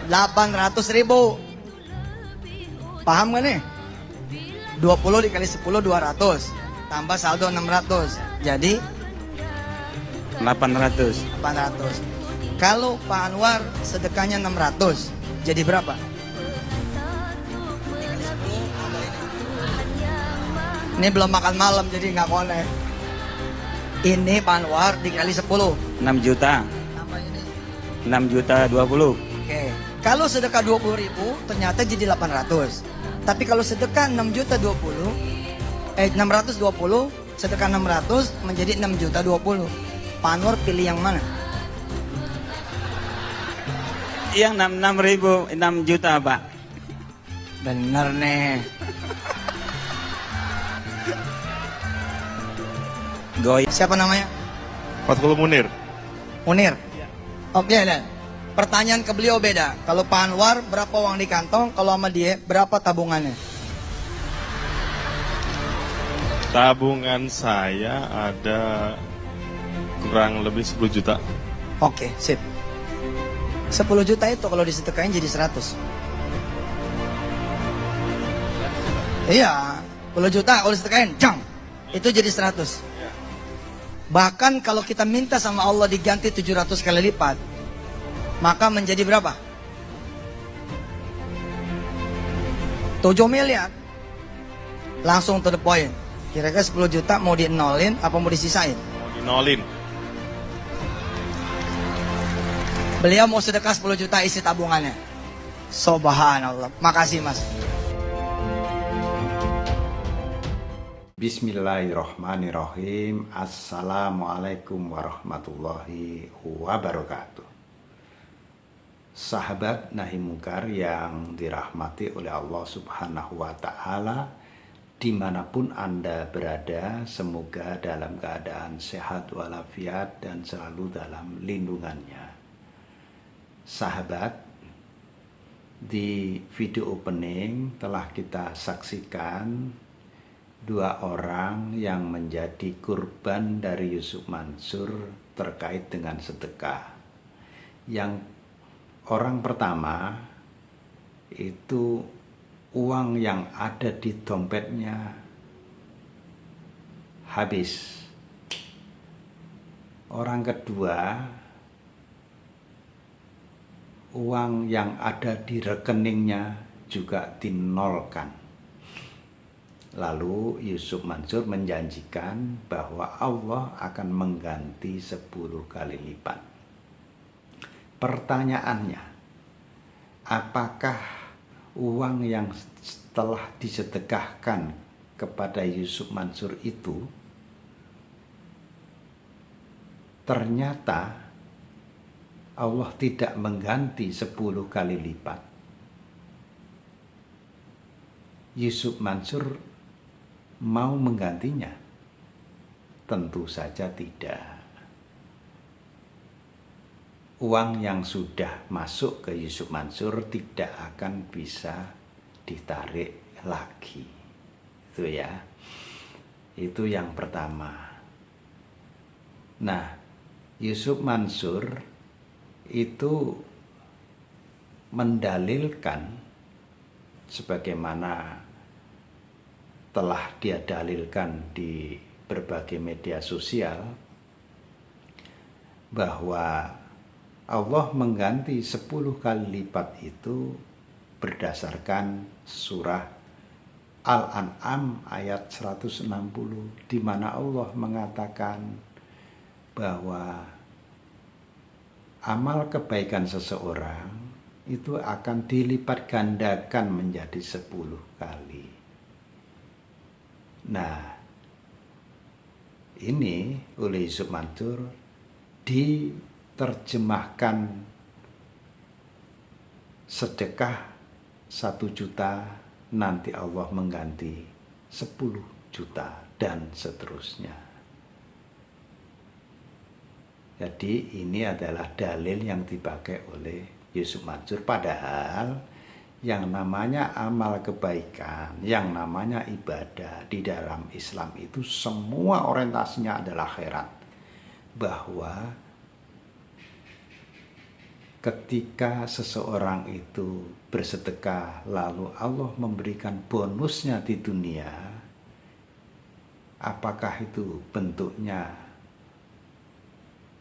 800.000. Paham gak nih? 20 dikali 10 200. Tambah saldo 600. Jadi 800. 800. Kalau Pak Anwar sedekahnya 600, jadi berapa? Dikali 10 tambah ini belum makan malam jadi nggak connect. Ini Pak Anwar dikali 10 6 juta. tambah ini. 6 juta 20. Oke. Kalau sedekah 20.000 ternyata jadi 800. Tapi kalau sedekah 6 juta 20, 620, sedekah 600 menjadi 6 juta 20. Pak Anwar pilih yang mana? Yang 6.000, 6 juta, Pak. Bener nih. Goy. Siapa namanya? Fathul Munir. Munir. Oke, dan pertanyaan ke beliau beda. Kalau Pak Anwar berapa uang di kantong, kalau sama dia berapa tabungannya? Tabungan saya ada kurang lebih 10 juta. Oke, sip. 10 juta itu kalau disedekahin jadi 100. Iya, 10 juta kalau disedekahin, jang. Itu jadi 100. Bahkan kalau kita minta sama Allah diganti 700 kali lipat, maka menjadi berapa? 7 miliar. Langsung to the point. Kira-kira 10 juta mau di-nolin apa mau disisain? Mau dinolin. Beliau mau sedekah 10 juta isi tabungannya. Subhanallah. Makasih Mas. Bismillahirrahmanirrahim. Assalamualaikum warahmatullahi wabarakatuh. Sahabat Nahi Mungkar yang dirahmati oleh Allah Subhanahu wa Ta'ala, dimanapun Anda berada, semoga dalam keadaan sehat walafiat dan selalu dalam lindungannya. Sahabat, di video opening telah kita saksikan dua orang yang menjadi kurban dari Yusuf Mansur terkait dengan sedekah. Yang orang pertama itu uang yang ada di dompetnya habis. Orang kedua, uang yang ada di rekeningnya juga dinolkan. Lalu Yusuf Mansur menjanjikan bahwa Allah akan mengganti 10 kali lipat. Pertanyaannya, apakah uang yang telah disedekahkan kepada Yusuf Mansur itu ternyata Allah tidak mengganti 10 kali lipat? Yusuf Mansur mau menggantinya? Tentu saja tidak. Uang yang sudah masuk ke Yusuf Mansur tidak akan bisa ditarik lagi. Itu ya. Itu yang pertama. Nah, Yusuf Mansur itu mendalilkan sebagaimana telah dia dalilkan di berbagai media sosial bahwa Allah mengganti 10 kali lipat itu berdasarkan surah Al-An'am ayat 160, di mana Allah mengatakan bahwa amal kebaikan seseorang itu akan dilipat gandakan menjadi 10 kali. Nah, ini oleh Yusuf Mansur diterjemahkan sedekah 1 juta, nanti Allah mengganti 10 juta dan seterusnya. Jadi ini adalah dalil yang dipakai oleh Yusuf Mansur, padahal yang namanya amal kebaikan, yang namanya ibadah di dalam Islam itu semua orientasinya adalah akhirat. Bahwa ketika seseorang itu bersedekah lalu Allah memberikan bonusnya di dunia, apakah itu bentuknya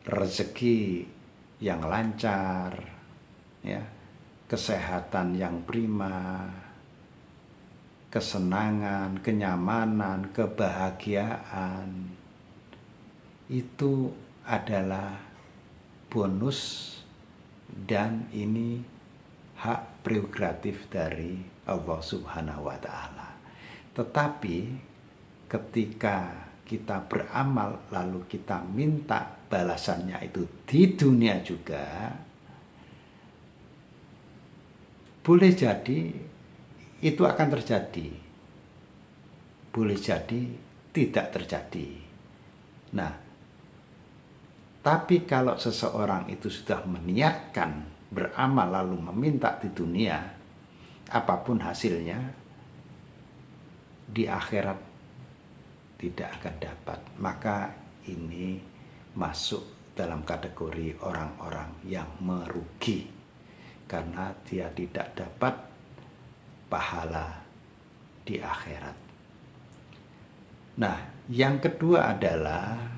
rezeki yang lancar, ya, kesehatan yang prima, kesenangan, kenyamanan, kebahagiaan, itu adalah bonus dan ini hak prerogatif dari Allah Subhanahu wa Ta'ala. Tetapi ketika kita beramal lalu kita minta balasannya itu di dunia juga, boleh jadi itu akan terjadi, boleh jadi tidak terjadi. Nah, tapi kalau seseorang itu sudah meniatkan beramal lalu meminta di dunia, apapun hasilnya, di akhirat tidak akan dapat. Maka ini masuk dalam kategori orang-orang yang merugi karena dia tidak dapat pahala di akhirat. Nah, yang kedua adalah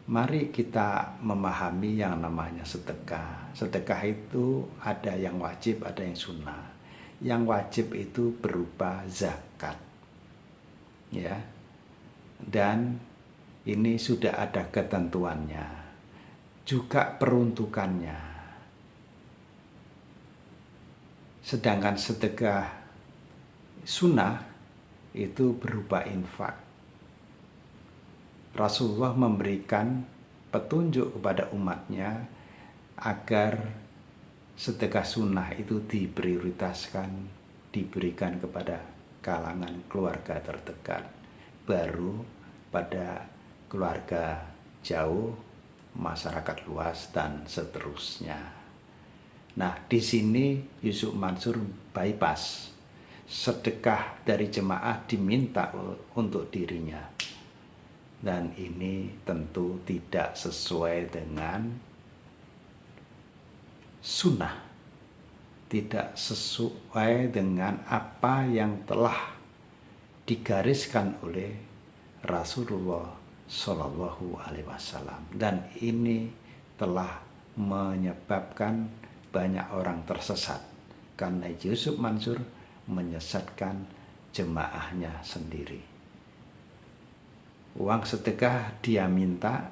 mari kita memahami yang namanya sedekah. Sedekah itu ada yang wajib, ada yang sunnah. Yang wajib itu berupa zakat, ya. Dan ini sudah ada ketentuannya, juga peruntukannya. Sedangkan sedekah sunnah itu berupa infak. Rasulullah memberikan petunjuk kepada umatnya agar sedekah sunnah itu diprioritaskan, diberikan kepada kalangan keluarga terdekat, baru pada keluarga jauh, masyarakat luas, dan seterusnya. Nah, di sini Yusuf Mansur bypass. Sedekah dari jemaah diminta untuk dirinya. Dan ini tentu tidak sesuai dengan sunnah, tidak sesuai dengan apa yang telah digariskan oleh Rasulullah Shallallahu Alaihi Wasallam, dan ini telah menyebabkan banyak orang tersesat karena Yusuf Mansur menyesatkan jemaahnya sendiri. Uang sedekah dia minta,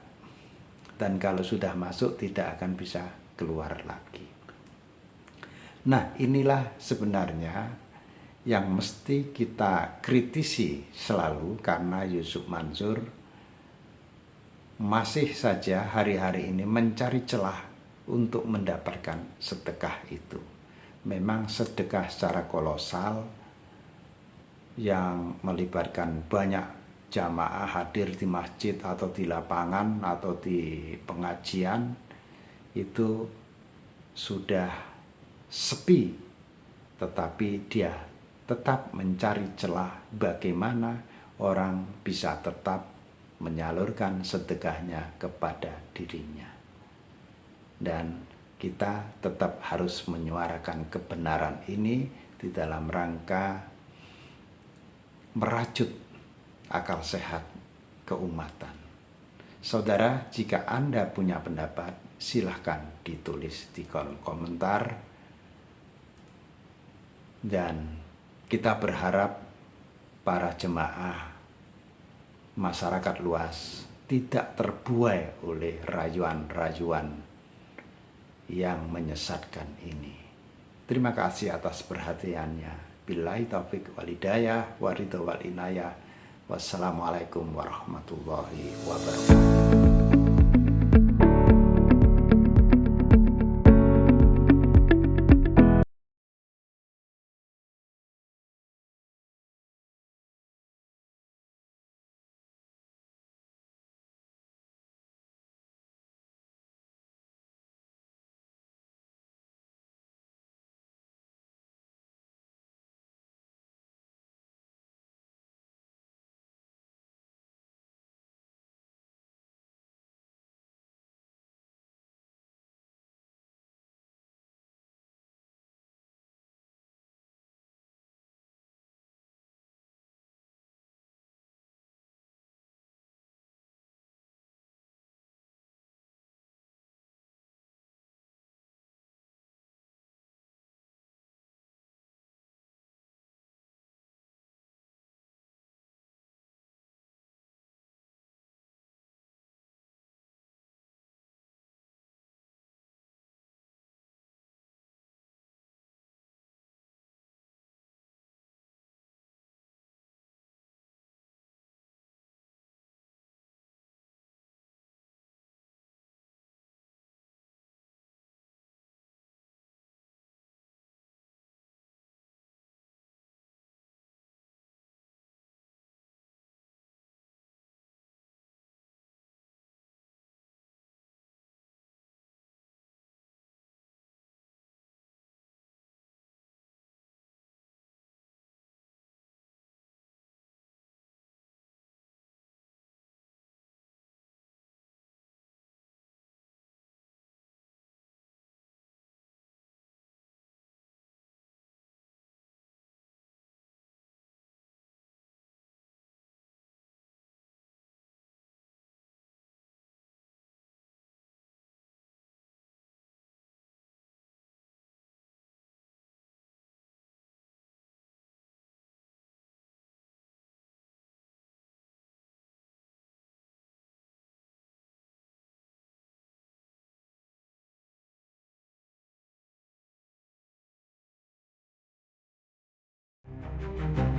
dan kalau sudah masuk tidak akan bisa keluar lagi. Nah, inilah sebenarnya yang mesti kita kritisi selalu, karena Yusuf Mansur masih saja hari-hari ini mencari celah untuk mendapatkan sedekah itu. Memang sedekah secara kolosal yang melibatkan banyak jamaah hadir di masjid atau di lapangan atau di pengajian itu sudah sepi, tetapi dia tetap mencari celah bagaimana orang bisa tetap menyalurkan sedekahnya kepada dirinya. Dan kita tetap harus menyuarakan kebenaran ini di dalam rangka merajut akal sehat keumatan. Saudara, jika Anda punya pendapat, silahkan ditulis di kolom komentar. Dan kita berharap para jemaah masyarakat luas tidak terbuai oleh rayuan-rayuan yang menyesatkan ini. Terima kasih atas perhatiannya. Billahi taufik wal hidayah wa ridho wal inayah. Wassalamualaikum warahmatullahi wabarakatuh. Pak.